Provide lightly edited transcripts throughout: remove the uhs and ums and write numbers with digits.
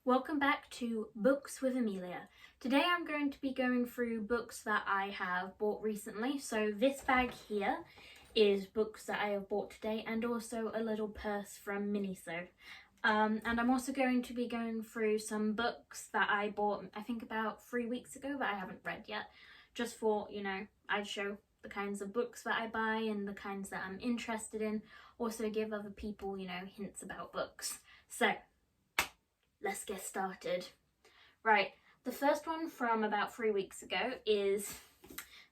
Welcome back to Books with Amelia. Today I'm going to be going through books that I have bought recently. So this bag here is books that I have bought today and also a little purse from Miniso. And I'm also going to be going through some books that I bought I think about 3 weeks ago that I haven't read yet. Just for, I'd show the kinds of books that I buy and the kinds that I'm interested in. Also give other people, hints about books. So let's get started. Right, the first one from about 3 weeks ago is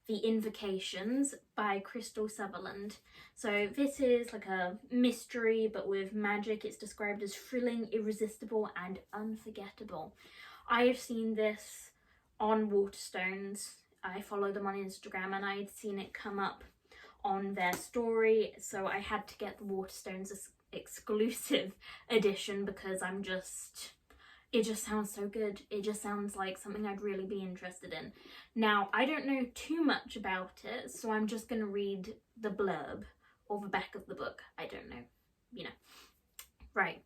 The Invocations by Crystal Sutherland. So this is like a mystery but with magic. It's described as thrilling, irresistible and unforgettable. I have seen this on Waterstones. I follow them on Instagram and I had seen it come up on their story, so I had to get the Waterstones exclusive edition because it just sounds so good. It just sounds like something I'd really be interested in. Now, I don't know too much about it, so I'm just going to read the blurb or the back of the book. I don't know, Right.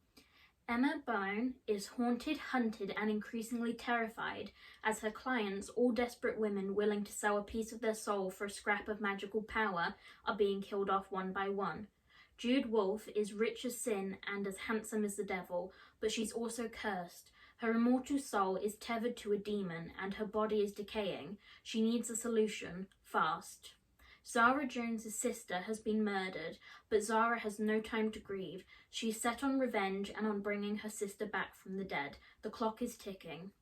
Emma Byrne is haunted, hunted, and increasingly terrified as her clients, all desperate women willing to sell a piece of their soul for a scrap of magical power, are being killed off one by one. Jude Wolfe is rich as sin and as handsome as the devil, but she's also cursed. Her immortal soul is tethered to a demon and her body is decaying. She needs a solution, fast. Zara Jones's sister has been murdered, but Zara has no time to grieve. She's set on revenge and on bringing her sister back from the dead. The clock is ticking.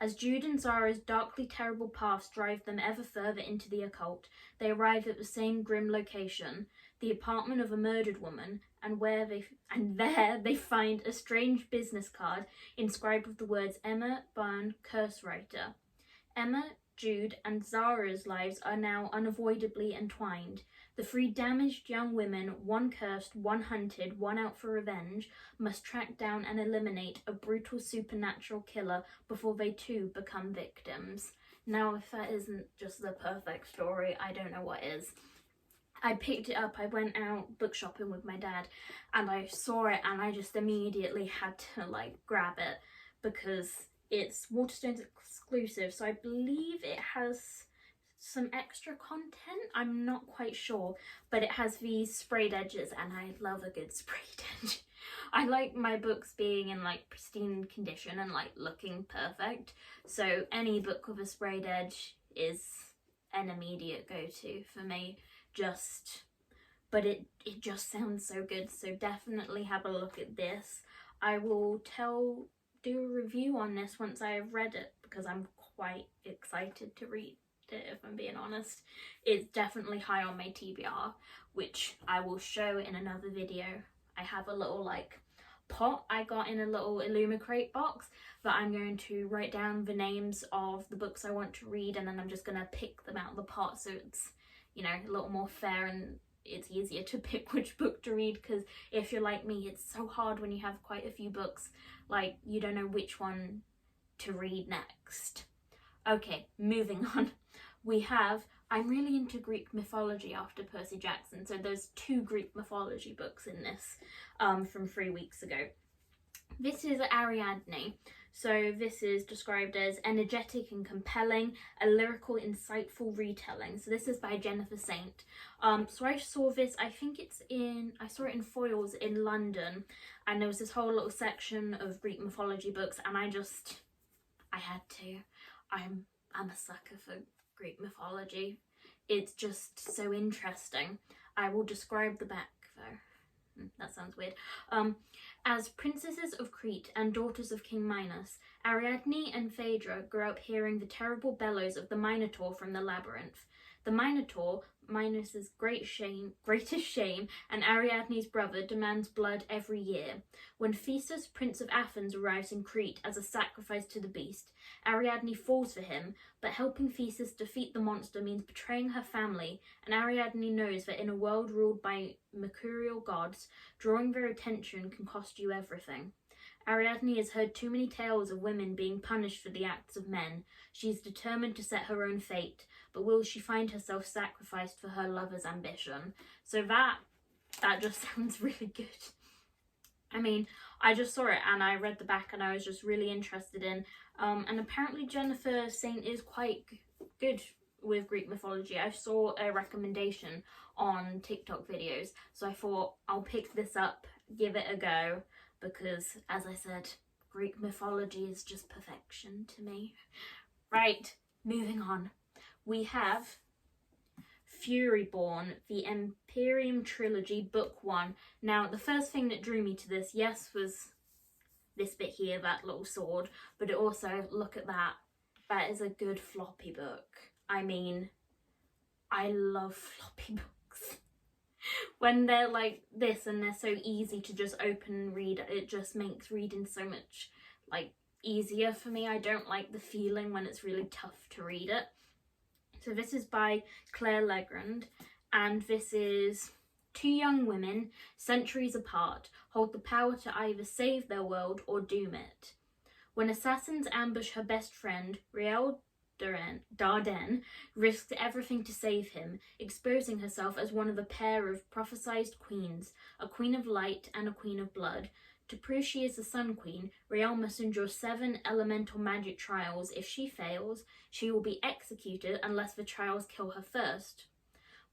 As Jude and Zara's darkly terrible paths drive them ever further into the occult, they arrive at the same grim location, the apartment of a murdered woman, and there they find a strange business card inscribed with the words Emma Byrne, Curse Writer. Emma, Jude, and Zara's lives are now unavoidably entwined. The three damaged young women, one cursed, one hunted, one out for revenge, must track down and eliminate a brutal supernatural killer before they too become victims. Now, if that isn't just the perfect story, I don't know what is. I picked it up, I went out book shopping with my dad and I saw it and I just immediately had to grab it because it's Waterstones exclusive, so I believe it has some extra content. I'm not quite sure, but it has these sprayed edges and I love a good sprayed edge. I like my books being in pristine condition and looking perfect, so any book with a sprayed edge is an immediate go-to for me. But it just sounds so good, so definitely have a look at this. I will do a review on this once I have read it because I'm quite excited to read it, if I'm being honest. It's definitely high on my TBR, which I will show in another video. I have a little pot I got in a little Illumicrate box that I'm going to write down the names of the books I want to read, and then I'm just going to pick them out of the pot so it's a little more fair and it's easier to pick which book to read, because if you're like me, it's so hard when you have quite a few books, you don't know which one to read next. Okay, moving on. I'm really into Greek mythology after Percy Jackson, so there's 2 Greek mythology books in this from 3 weeks ago. This is Ariadne. So this is described as energetic and compelling, a lyrical, insightful retelling. So this is by Jennifer Saint. So I saw this, I saw it in Foyles in London, and there was this whole little section of Greek mythology books, and I had to. I'm a sucker for Greek mythology. It's just so interesting. I will describe the back though. That sounds weird. As princesses of Crete and daughters of King Minos, Ariadne and Phaedra grew up hearing the terrible bellows of the Minotaur from the labyrinth. The Minotaur, Minos's greatest shame, and Ariadne's brother, demands blood every year. When Theseus, prince of Athens, arrives in Crete as a sacrifice to the beast, Ariadne falls for him, but helping Theseus defeat the monster means betraying her family, and Ariadne knows that in a world ruled by mercurial gods, drawing their attention can cost you everything. Ariadne has heard too many tales of women being punished for the acts of men. She is determined to set her own fate, but will she find herself sacrificed for her lover's ambition? So that just sounds really good. I just saw it and I read the back and I was just really interested in. And apparently Jennifer Saint is quite good with Greek mythology. I saw a recommendation on TikTok videos, so I thought I'll pick this up, give it a go, because as I said, Greek mythology is just perfection to me. Right, moving on. We have Furyborn, the Imperium Trilogy, Book 1. Now, the first thing that drew me to this, yes, was this bit here, that little sword, but it also, look at that. That is a good floppy book. I mean, I love floppy books. When they're like this and they're so easy to just open and read, it just makes reading so much, like, easier for me. I don't like the feeling when it's really tough to read it. So this is by Claire Legrand, and this is: two young women, centuries apart, hold the power to either save their world or doom it. When assassins ambush her best friend, Riel Darden risks everything to save him, exposing herself as one of a pair of prophesied queens, a queen of light and a queen of blood. To prove she is the Sun Queen, Riel must endure 7 elemental magic trials. If she fails, she will be executed unless the trials kill her first.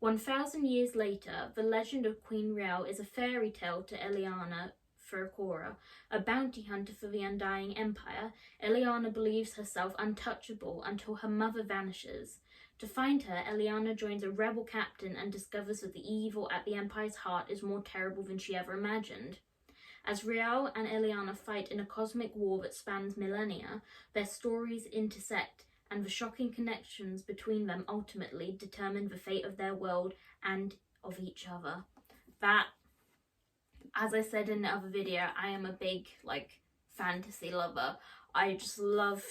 1,000 years later, the legend of Queen Riel is a fairy tale to Eliana Furcora, a bounty hunter for the Undying Empire. Eliana believes herself untouchable until her mother vanishes. To find her, Eliana joins a rebel captain and discovers that the evil at the Empire's heart is more terrible than she ever imagined. As Riel and Eliana fight in a cosmic war that spans millennia, their stories intersect, and the shocking connections between them ultimately determine the fate of their world and of each other. That, as I said in the other video, I am a big, fantasy lover. I just love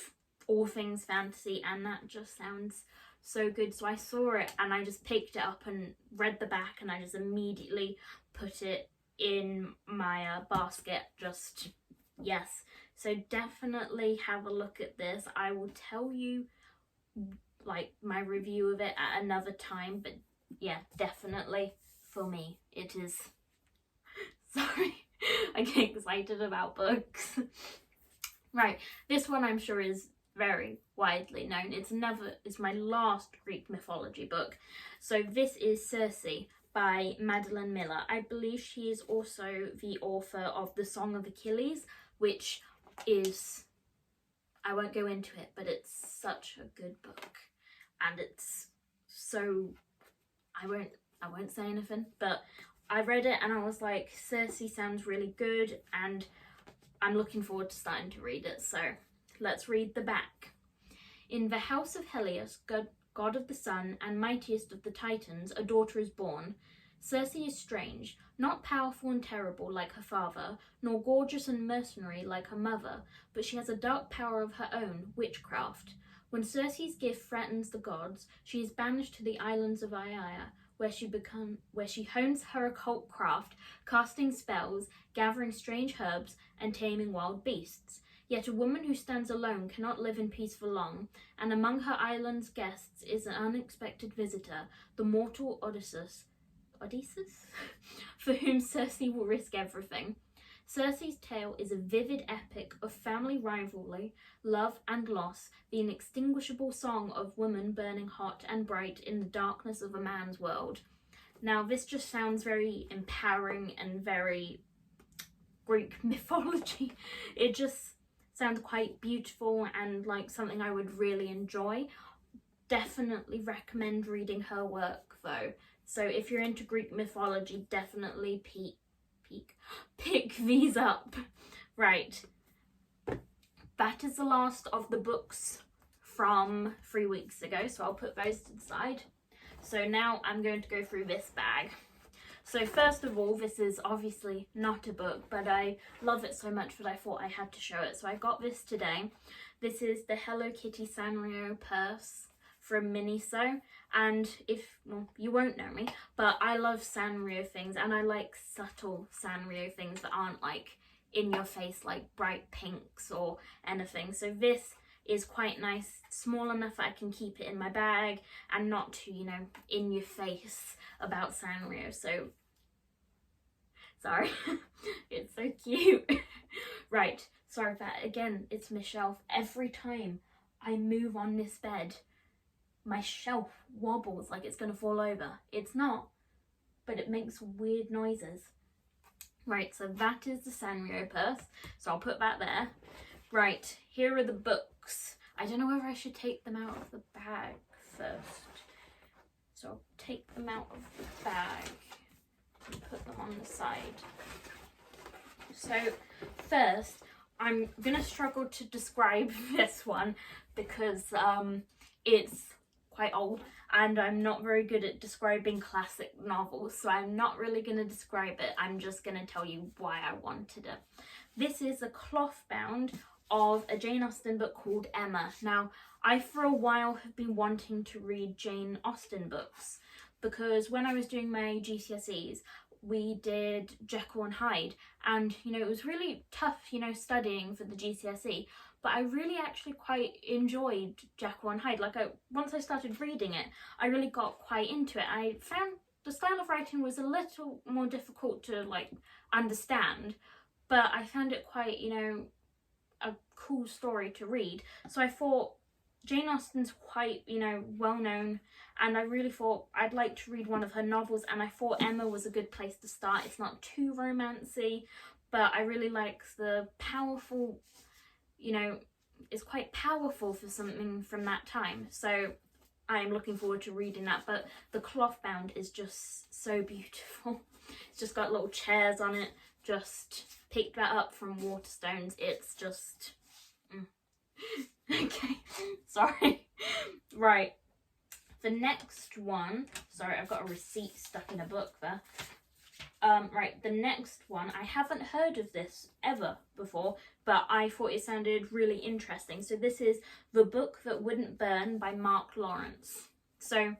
all things fantasy, and that just sounds so good. So I saw it and I just picked it up and read the back, and I just immediately put it in my basket. Just yes, so definitely have a look at this. I will tell you my review of it at another time, but yeah, definitely for me it is. Sorry, I get excited about books. Right, this one I'm sure is very widely known. It's my last Greek mythology book. So this is Circe by Madeline Miller. I believe she is also the author of The Song of Achilles, which is, I won't go into it, but it's such a good book, and it's so, I won't say anything, but I read it and I was like, Circe sounds really good, and I'm looking forward to starting to read it. So let's read the back. In the house of Helios, god of the sun and mightiest of the Titans, a daughter is born. Circe is strange, not powerful and terrible like her father, nor gorgeous and mercenary like her mother, but she has a dark power of her own, witchcraft. When Circe's gift threatens the gods, she is banished to the islands of Aiaia, where she hones her occult craft, casting spells, gathering strange herbs, and taming wild beasts. Yet a woman who stands alone cannot live in peace for long, and among her island's guests is an unexpected visitor, the mortal Odysseus, for whom Circe will risk everything. Circe's tale is a vivid epic of family rivalry, love and loss, the inextinguishable song of woman burning hot and bright in the darkness of a man's world. Now, this just sounds very empowering and very Greek mythology. It just sounds quite beautiful and like something I would really enjoy. Definitely recommend reading her work though. So if you're into Greek mythology, definitely pick these up. Right, that is the last of the books from 3 weeks ago, so I'll put those to the side. So now I'm going to go through this bag. So first of all, this is obviously not a book, but I love it so much that I thought I had to show it. So I got this today. This is the Hello Kitty Sanrio purse from Miniso, and you won't know me, but I love Sanrio things, and I like subtle Sanrio things that aren't like in your face, like bright pinks or anything. So this is quite nice, small enough that I can keep it in my bag and not too, in your face about Sanrio. So Sorry. It's so cute. Right, sorry for that. Again, it's my shelf. Every time I move on this bed, my shelf wobbles like it's gonna fall over. It's not, but it makes weird noises. Right, so that is the Sanrio purse. So I'll put that there. Right, here are the books. I don't know whether I should take them out of the bag first. So I'll take them out of the bag and put them on the side. So first, I'm gonna struggle to describe this one because it's quite old and I'm not very good at describing classic novels, so I'm not really gonna describe it. I'm just gonna tell you why I wanted it. This is a cloth bound of a Jane Austen book called Emma. Now, I for a while have been wanting to read Jane Austen books because when I was doing my GCSEs, we did Jekyll and Hyde, and you know, it was really tough, you know, studying for the GCSE, but I really actually quite enjoyed Jekyll and Hyde. Like, once I started reading it, I really got quite into it. I found the style of writing was a little more difficult to like understand, but I found it quite, you know, a cool story to read. So I thought Jane Austen's quite, you know, well known, and I really thought I'd like to read one of her novels, and I thought Emma was a good place to start. It's not too romancy, but I really like the powerful, you know, it's quite powerful for something from that time. So I'm looking forward to reading that, but the cloth bound is just so beautiful. It's just got little chairs on it. Just picked that up from Waterstones. It's just okay, sorry. Right, the next one, sorry, I've got a receipt stuck in a book there. Right, the next one, I haven't heard of this ever before, but I thought it sounded really interesting. So this is The Book That Wouldn't Burn by Mark Lawrence. So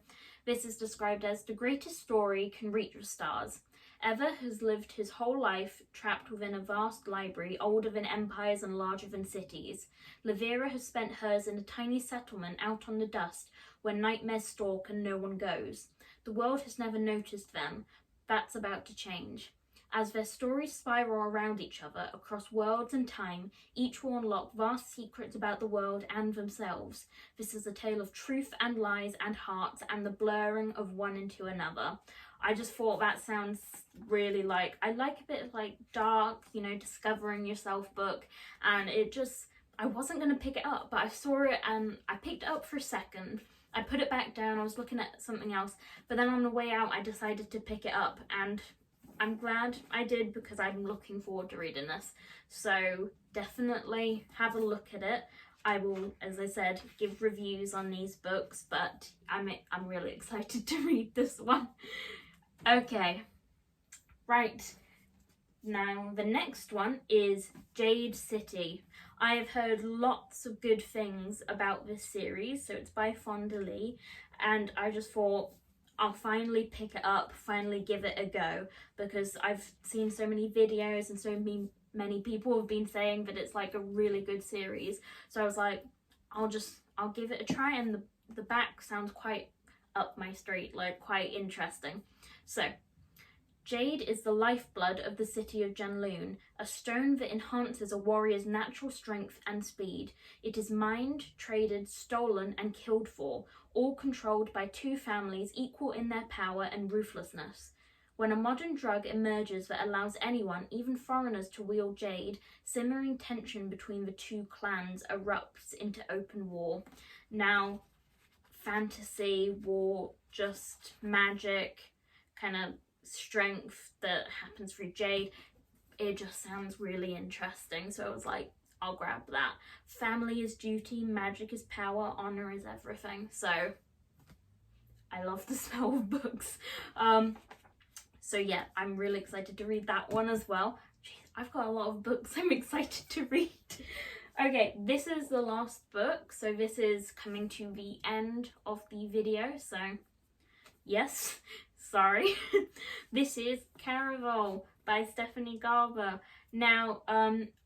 this is described as the greatest story can reach the stars. Ever has lived his whole life trapped within a vast library older than empires and larger than cities. Levera has spent hers in a tiny settlement out on the dust where nightmares stalk and no one goes. The world has never noticed them. That's about to change. As their stories spiral around each other across worlds and time, each will unlock vast secrets about the world and themselves. This is a tale of truth and lies and hearts and the blurring of one into another. I just thought that sounds really like, I like a bit of like dark, you know, discovering yourself book, and it just, I wasn't going to pick it up, but I saw it and I picked it up for a second. I put it back down, I was looking at something else, but then on the way out I decided to pick it up, and I'm glad I did because I'm looking forward to reading this. So definitely have a look at it. I will, as I said, give reviews on these books, but I'm really excited to read this one. Okay, right, now the next one is Jade City. I have heard lots of good things about this series, so it's by Fonda Lee, and I just thought I'll finally pick it up, finally give it a go, because I've seen so many videos and so many people have been saying that it's like a really good series. So I was like, I'll give it a try, and the back sounds quite up my street, like quite interesting. So, Jade is the lifeblood of the city of Janloon, a stone that enhances a warrior's natural strength and speed. It is mined, traded, stolen, and killed for, all controlled by two families equal in their power and ruthlessness. When a modern drug emerges that allows anyone, even foreigners, to wield Jade, simmering tension between the two clans erupts into open war. Now, fantasy, war, just magic, kind of strength that happens through Jade. It just sounds really interesting, so I was like, I'll grab that. Family is duty, magic is power, honor is everything. So I love the smell of books. So yeah, I'm really excited to read that one as well. Jeez, I've got a lot of books I'm excited to read. Okay, this is the last book, so this is coming to the end of the video, so yes, sorry. This is Caravan by Stephanie Garber. Now,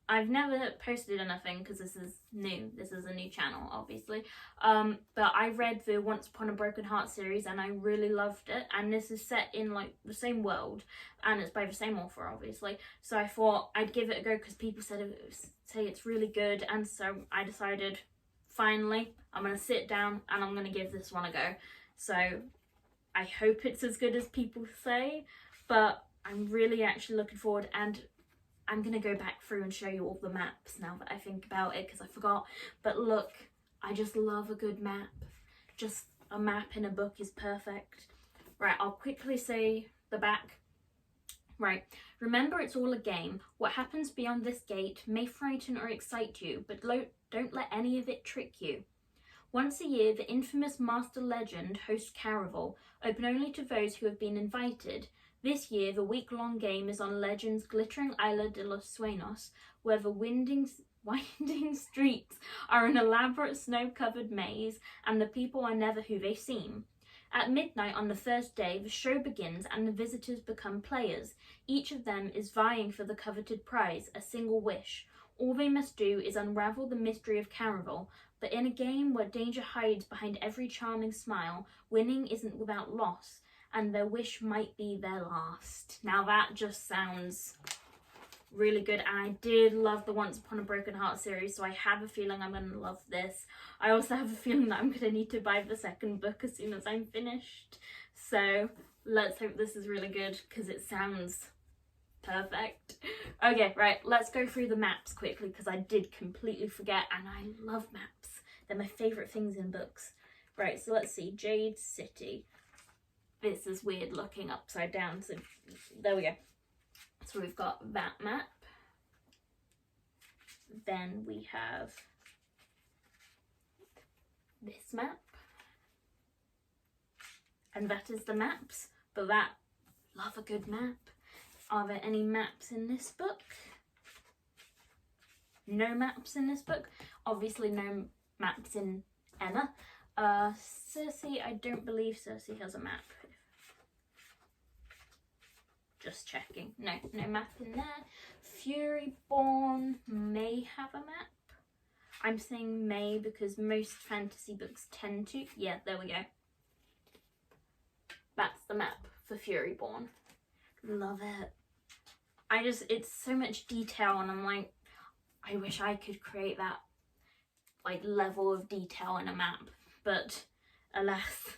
I've never posted anything because this is new. This is a new channel, obviously. But I read the Once Upon a Broken Heart series and I really loved it. And this is set in like the same world and it's by the same author, obviously. So I thought I'd give it a go because people say it's really good. And so I decided, finally, I'm going to sit down and I'm going to give this one a go. So I hope it's as good as people say, but I'm really actually looking forward, and I'm going to go back through and show you all the maps now that I think about it because I forgot. But look, I just love a good map. Just a map in a book is perfect. Right, I'll quickly say the back. Right, remember it's all a game. What happens beyond this gate may frighten or excite you, but don't let any of it trick you. Once a year, the infamous Master Legend hosts Caravan, open only to those who have been invited. This year, the week-long game is on Legend's glittering Isla de los Sueños, where the winding streets are an elaborate snow-covered maze, and the people are never who they seem. At midnight on the first day, the show begins and the visitors become players. Each of them is vying for the coveted prize, a single wish. All they must do is unravel the mystery of Caravan, but in a game where danger hides behind every charming smile, winning isn't without loss, and their wish might be their last. Now that just sounds really good, and I did love the Once Upon a Broken Heart series, so I have a feeling I'm going to love this. I also have a feeling that I'm going to need to buy the second book as soon as I'm finished. So let's hope this is really good because it sounds perfect. Okay, right, let's go through the maps quickly because I did completely forget, and I love maps. They're my favourite things in books. Right, so let's see, Jade City. This is weird looking upside down, so there we go. So we've got that map. Then we have this map. And that is the maps, but that, love a good map. Are there any maps in this book? No maps in this book. Obviously no maps in Emma. Circe, I don't believe Circe has a map. Just checking. No map in there. Furyborn may have a map. I'm saying may because most fantasy books tend to. Yeah, there we go. That's the map for Furyborn. Love it. It's so much detail, and I'm like, I wish I could create that like level of detail in a map, but alas,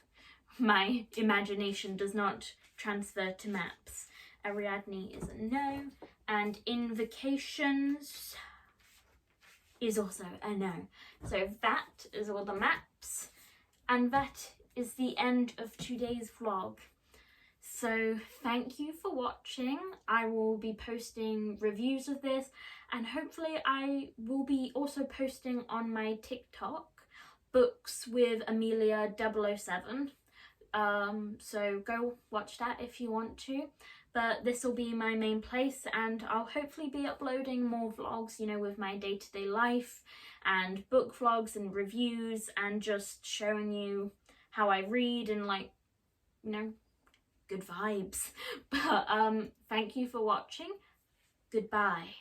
my imagination does not transfer to maps. Ariadne is a no, and invocations is also a no. So that is all the maps, and that is the end of today's vlog. So thank you for watching. I will be posting reviews of this, and hopefully I will be also posting on my TikTok books with Amelia 007. So go watch that if you want to. But this will be my main place, and I'll hopefully be uploading more vlogs, you know, with my day-to-day life and book vlogs and reviews and just showing you how I read and, like, you know, good vibes. But thank you for watching. Goodbye.